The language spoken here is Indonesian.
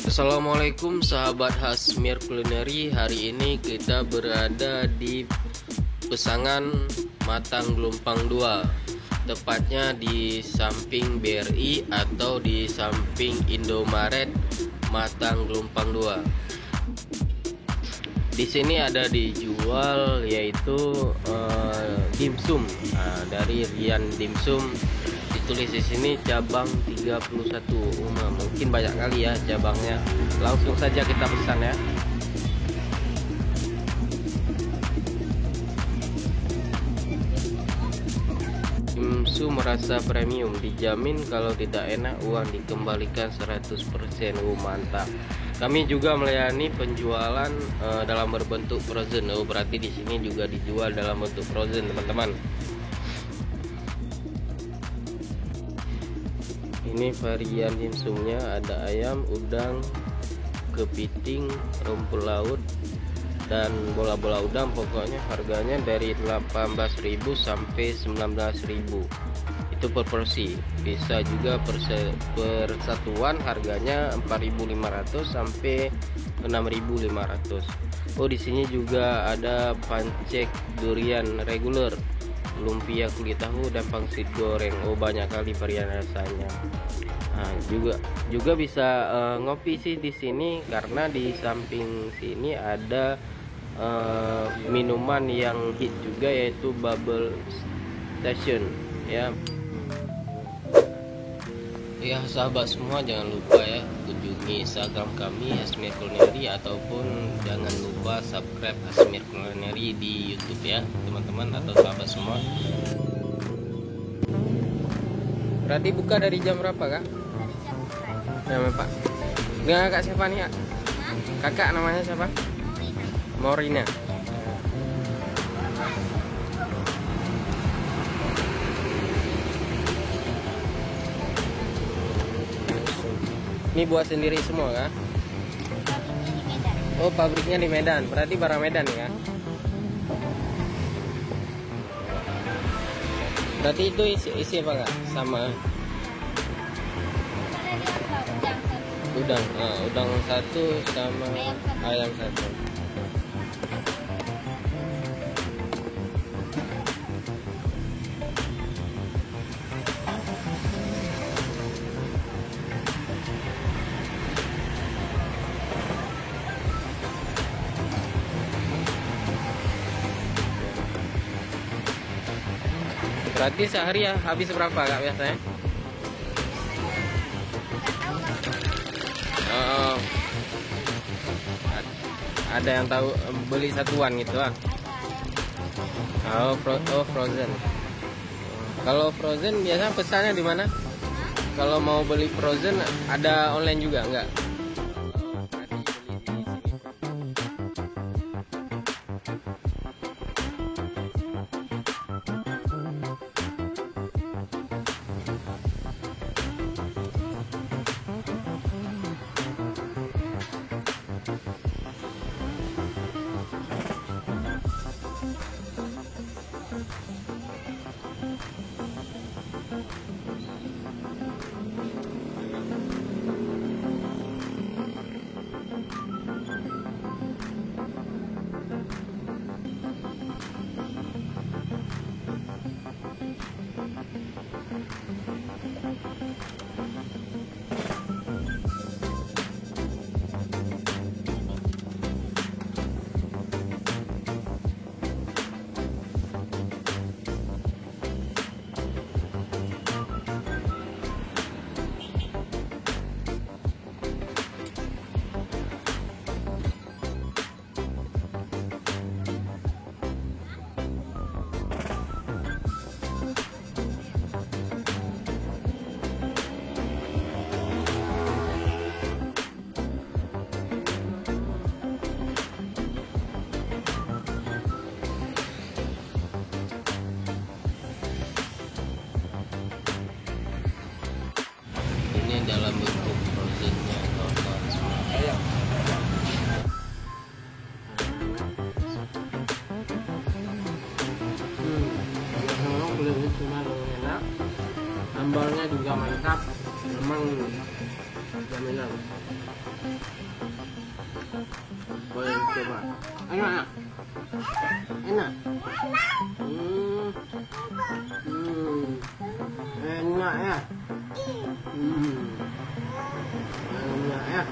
Assalamualaikum sahabat Hasmir Culinary. Hari ini kita berada di Pesangan Matang Gelumpang 2, tepatnya di samping BRI atau di samping Indomaret Matang Gelumpang 2. Di sini ada dijual yaitu dimsum. Dari Rian Dimsum, ditulis di sini cabang 31. Mungkin banyak kali ya cabangnya. Langsung saja kita pesan ya. Dimsum rasa premium, dijamin kalau tidak enak uang dikembalikan 100%. Mantap. Kami juga melayani penjualan dalam berbentuk frozen. Berarti di sini juga dijual dalam bentuk frozen, teman-teman. Ini varian dimsumnya, ada ayam, udang, kepiting, rumput laut, dan bola-bola udang. Pokoknya harganya dari 18.000 sampai 19.000. Itu per porsi. Bisa juga per satuan harganya 4.500 sampai 6.500. Di sini juga ada pancake durian reguler, lumpia kulit tahu, dan pangsit goreng. Banyak kali varian rasanya. Juga bisa ngopi sih di sini, karena di samping sini ada minuman yang hit juga, yaitu Bubble Station ya. Ya sahabat semua, jangan lupa ya kunjungi Instagram kami Hasmir Culinary, ataupun jangan lupa subscribe Hasmir Culinary di YouTube ya teman-teman atau sahabat semua. Berarti buka dari jam berapa kak? Nama pak? Dengan kakak siapa nih kak? Kakak namanya siapa? Morina. Ini buat sendiri semua kah? Pabriknya di Medan. Berarti barang Medan ya? Berarti itu isi apa kak? Sama udang. Udang satu sama ayam satu. Berarti sehari ya habis berapa kak biasanya? Ada yang tahu beli satuan gitu ah? Frozen. Kalau frozen biasa pesannya di mana? Kalau mau beli frozen ada online juga enggak? Emang jaminan. Boleh coba. Enak. Enak. Enak ya. Enak ya.